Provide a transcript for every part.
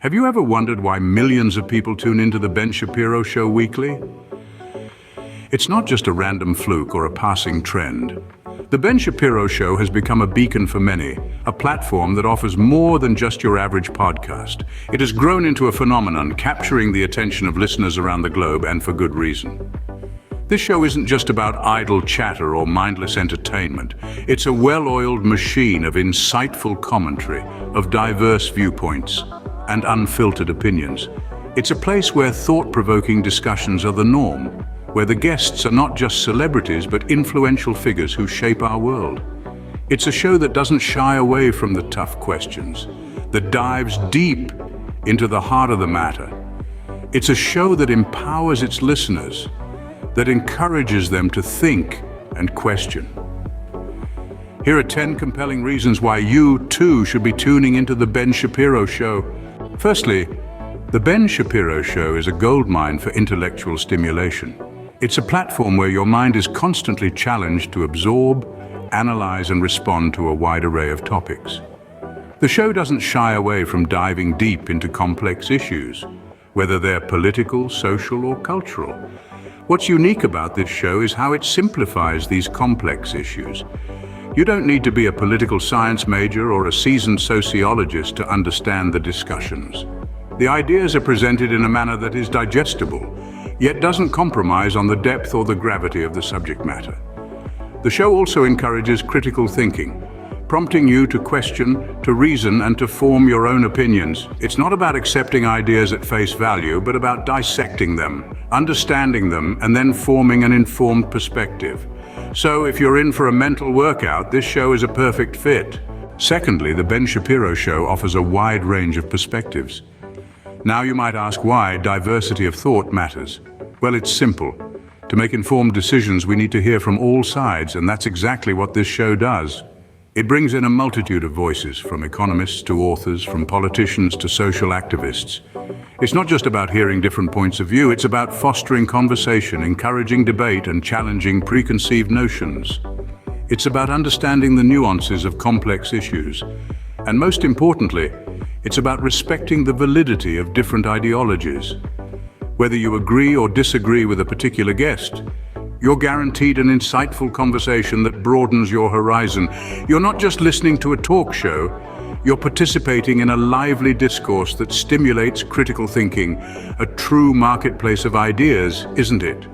Have you ever wondered why millions of people tune into the Ben Shapiro Show weekly? It's not just a random fluke or a passing trend. The Ben Shapiro Show has become a beacon for many, a platform that offers more than just your average podcast. It has grown into a phenomenon, capturing the attention of listeners around the globe, and for good reason. This show isn't just about idle chatter or mindless entertainment. It's a well-oiled machine of insightful commentary, of diverse viewpoints, and unfiltered opinions. It's a place where thought-provoking discussions are the norm, where the guests are not just celebrities but influential figures who shape our world. It's a show that doesn't shy away from the tough questions, that dives deep into the heart of the matter. It's a show that empowers its listeners, that encourages them to think and question. Here are 10 compelling reasons why you, too, should be tuning into the Ben Shapiro Show. Firstly, the Ben Shapiro Show is a goldmine for intellectual stimulation. It's a platform where your mind is constantly challenged to absorb, analyze, and respond to a wide array of topics. The show doesn't shy away from diving deep into complex issues, whether they're political, social, or cultural. What's unique about this show is how it simplifies these complex issues. You don't need to be a political science major or a seasoned sociologist to understand the discussions. The ideas are presented in a manner that is digestible, yet doesn't compromise on the depth or the gravity of the subject matter. The show also encourages critical thinking, prompting you to question, to reason, and to form your own opinions. It's not about accepting ideas at face value, but about dissecting them, understanding them, and then forming an informed perspective. So if you're in for a mental workout, this show is a perfect fit. Secondly, the Ben Shapiro Show offers a wide range of perspectives. Now you might ask why diversity of thought matters. Well, it's simple. To make informed decisions, we need to hear from all sides, and that's exactly what this show does. It brings in a multitude of voices, from economists to authors, from politicians to social activists. It's not just about hearing different points of view, it's about fostering conversation, encouraging debate, and challenging preconceived notions. It's about understanding the nuances of complex issues. And most importantly, it's about respecting the validity of different ideologies. Whether you agree or disagree with a particular guest, you're guaranteed an insightful conversation that broadens your horizon. You're not just listening to a talk show, you're participating in a lively discourse that stimulates critical thinking, a true marketplace of ideas, isn't it?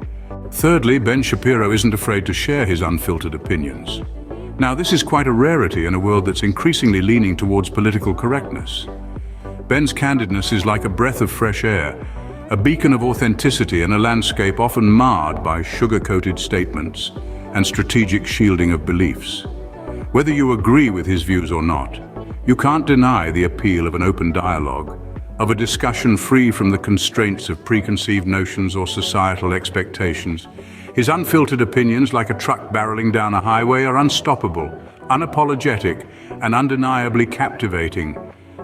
Thirdly, Ben Shapiro isn't afraid to share his unfiltered opinions. Now, this is quite a rarity in a world that's increasingly leaning towards political correctness. Ben's candidness is like a breath of fresh air, a beacon of authenticity in a landscape often marred by sugar-coated statements and strategic shielding of beliefs. Whether you agree with his views or not, you can't deny the appeal of an open dialogue, of a discussion free from the constraints of preconceived notions or societal expectations. His unfiltered opinions, like a truck barreling down a highway, are unstoppable, unapologetic, and undeniably captivating.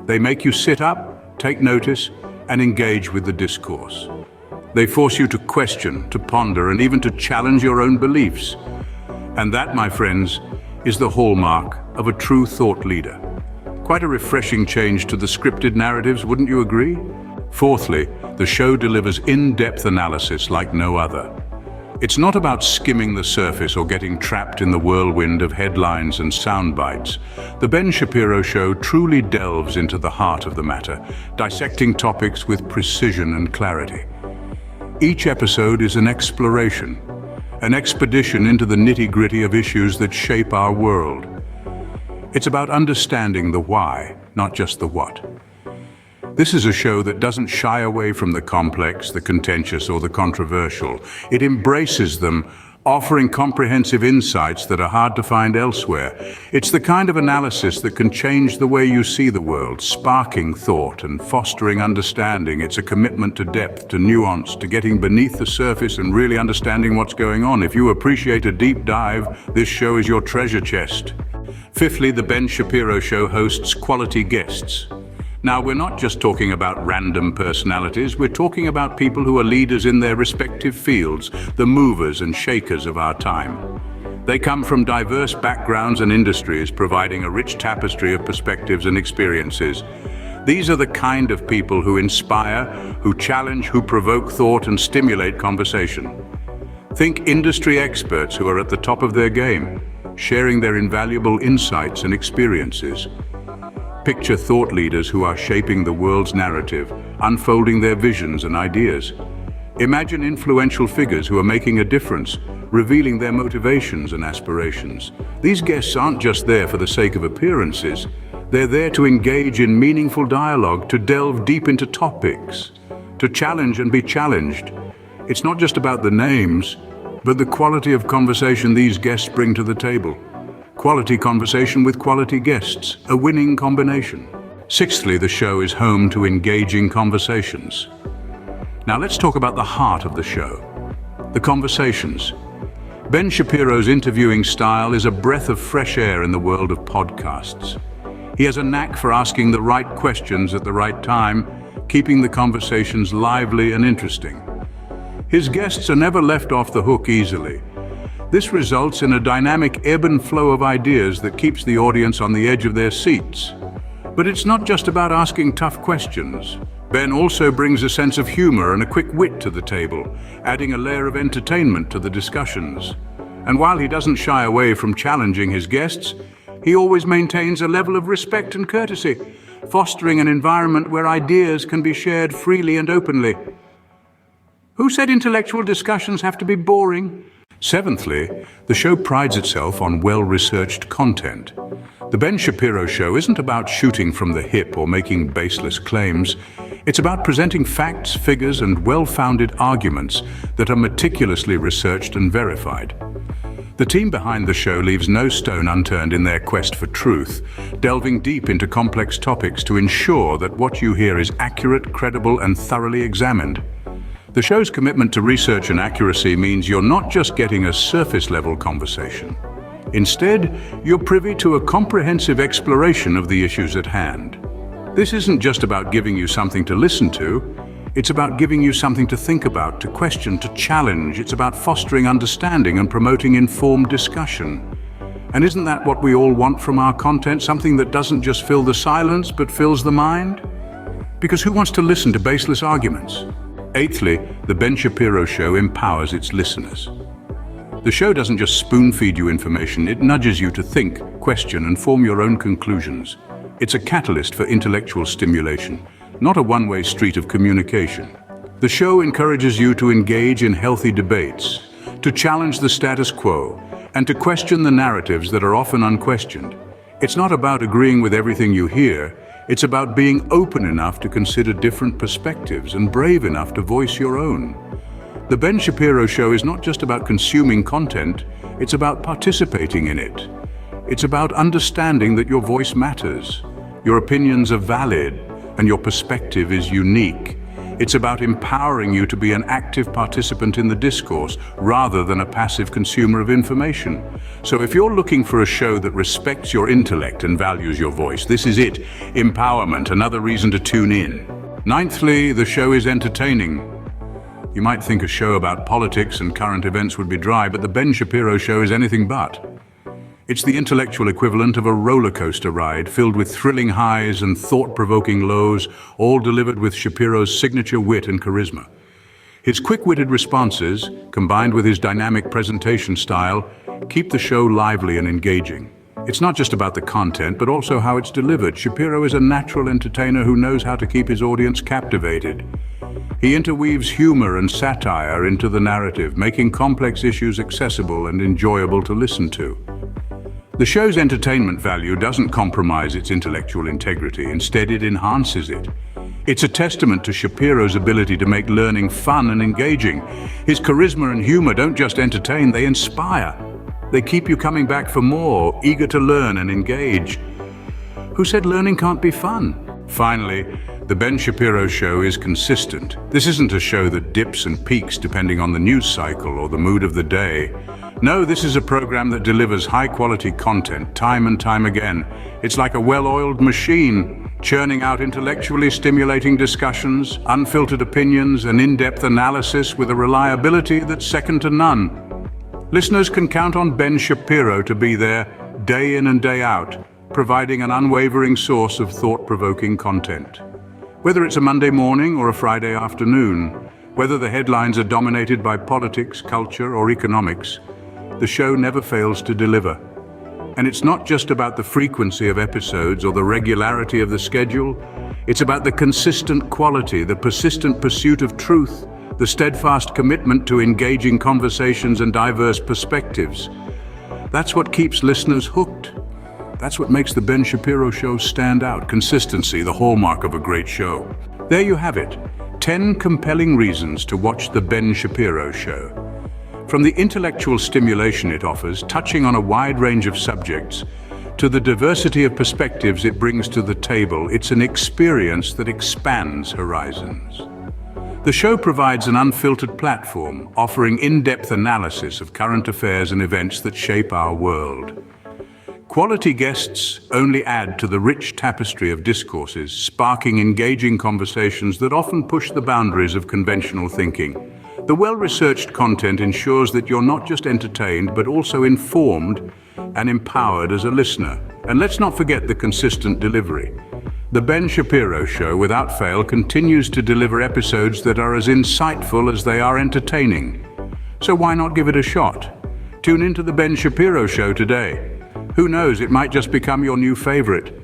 They make you sit up, take notice, and engage with the discourse. They force you to question, to ponder, and even to challenge your own beliefs. And that, my friends, is the hallmark of a true thought leader. Quite a refreshing change to the scripted narratives, wouldn't you agree? Fourthly, the show delivers in-depth analysis like no other. It's not about skimming the surface or getting trapped in the whirlwind of headlines and sound bites. The Ben Shapiro Show truly delves into the heart of the matter, dissecting topics with precision and clarity. Each episode is an exploration, an expedition into the nitty-gritty of issues that shape our world. It's about understanding the why, not just the what. This is a show that doesn't shy away from the complex, the contentious, or the controversial. It embraces them, offering comprehensive insights that are hard to find elsewhere. It's the kind of analysis that can change the way you see the world, sparking thought and fostering understanding. It's a commitment to depth, to nuance, to getting beneath the surface and really understanding what's going on. If you appreciate a deep dive, this show is your treasure chest. Fifthly, the Ben Shapiro Show hosts quality guests. Now, we're not just talking about random personalities, we're talking about people who are leaders in their respective fields, the movers and shakers of our time. They come from diverse backgrounds and industries, providing a rich tapestry of perspectives and experiences. These are the kind of people who inspire, who challenge, who provoke thought and stimulate conversation. Think industry experts who are at the top of their game, sharing their invaluable insights and experiences. Picture thought leaders who are shaping the world's narrative, unfolding their visions and ideas. Imagine influential figures who are making a difference, revealing their motivations and aspirations. These guests aren't just there for the sake of appearances. They're there to engage in meaningful dialogue, to delve deep into topics, to challenge and be challenged. It's not just about the names, but the quality of conversation these guests bring to the table. Quality conversation with quality guests, a winning combination. Sixthly, the show is home to engaging conversations. Now let's talk about the heart of the show, the conversations. Ben Shapiro's interviewing style is a breath of fresh air in the world of podcasts. He has a knack for asking the right questions at the right time, keeping the conversations lively and interesting. His guests are never left off the hook easily. This results in a dynamic ebb and flow of ideas that keeps the audience on the edge of their seats. But it's not just about asking tough questions. Ben also brings a sense of humor and a quick wit to the table, adding a layer of entertainment to the discussions. And while he doesn't shy away from challenging his guests, he always maintains a level of respect and courtesy, fostering an environment where ideas can be shared freely and openly. Who said intellectual discussions have to be boring? Seventhly, the show prides itself on well-researched content. The Ben Shapiro Show isn't about shooting from the hip or making baseless claims. It's about presenting facts, figures, and well-founded arguments that are meticulously researched and verified. The team behind the show leaves no stone unturned in their quest for truth, delving deep into complex topics to ensure that what you hear is accurate, credible, and thoroughly examined. The show's commitment to research and accuracy means you're not just getting a surface-level conversation. Instead, you're privy to a comprehensive exploration of the issues at hand. This isn't just about giving you something to listen to, it's about giving you something to think about, to question, to challenge. It's about fostering understanding and promoting informed discussion. And isn't that what we all want from our content? Something that doesn't just fill the silence, but fills the mind? Because who wants to listen to baseless arguments? Eighthly, the Ben Shapiro Show empowers its listeners. The show doesn't just spoon-feed you information, it nudges you to think, question, and form your own conclusions. It's a catalyst for intellectual stimulation, not a one-way street of communication. The show encourages you to engage in healthy debates, to challenge the status quo, and to question the narratives that are often unquestioned. It's not about agreeing with everything you hear, it's about being open enough to consider different perspectives and brave enough to voice your own. The Ben Shapiro Show is not just about consuming content, it's about participating in it. It's about understanding that your voice matters, your opinions are valid, and your perspective is unique. It's about empowering you to be an active participant in the discourse rather than a passive consumer of information. So if you're looking for a show that respects your intellect and values your voice, this is it. Empowerment, another reason to tune in. Ninthly, the show is entertaining. You might think a show about politics and current events would be dry, but the Ben Shapiro Show is anything but. It's the intellectual equivalent of a roller coaster ride filled with thrilling highs and thought-provoking lows, all delivered with Shapiro's signature wit and charisma. His quick-witted responses, combined with his dynamic presentation style, keep the show lively and engaging. It's not just about the content, but also how it's delivered. Shapiro is a natural entertainer who knows how to keep his audience captivated. He interweaves humor and satire into the narrative, making complex issues accessible and enjoyable to listen to. The show's entertainment value doesn't compromise its intellectual integrity, instead it enhances it. It's a testament to Shapiro's ability to make learning fun and engaging. His charisma and humor don't just entertain, they inspire. They keep you coming back for more, eager to learn and engage. Who said learning can't be fun? Finally, the Ben Shapiro Show is consistent. This isn't a show that dips and peaks depending on the news cycle or the mood of the day. No, this is a program that delivers high-quality content time and time again. It's like a well-oiled machine, churning out intellectually stimulating discussions, unfiltered opinions, and in-depth analysis with a reliability that's second to none. Listeners can count on Ben Shapiro to be there day in and day out, providing an unwavering source of thought-provoking content. Whether it's a Monday morning or a Friday afternoon, whether the headlines are dominated by politics, culture, or economics, the show never fails to deliver. And it's not just about the frequency of episodes or the regularity of the schedule, it's about the consistent quality, the persistent pursuit of truth, the steadfast commitment to engaging conversations and diverse perspectives. That's what keeps listeners hooked. That's what makes the Ben Shapiro Show stand out. Consistency, the hallmark of a great show. There you have it, 10 compelling reasons to watch the Ben Shapiro Show. From the intellectual stimulation it offers, touching on a wide range of subjects, to the diversity of perspectives it brings to the table, it's an experience that expands horizons. The show provides an unfiltered platform, offering in-depth analysis of current affairs and events that shape our world. Quality guests only add to the rich tapestry of discourses, sparking engaging conversations that often push the boundaries of conventional thinking. The well-researched content ensures that you're not just entertained, but also informed and empowered as a listener. And let's not forget the consistent delivery. The Ben Shapiro Show, without fail, continues to deliver episodes that are as insightful as they are entertaining. So why not give it a shot? Tune into the Ben Shapiro Show today. Who knows, it might just become your new favorite.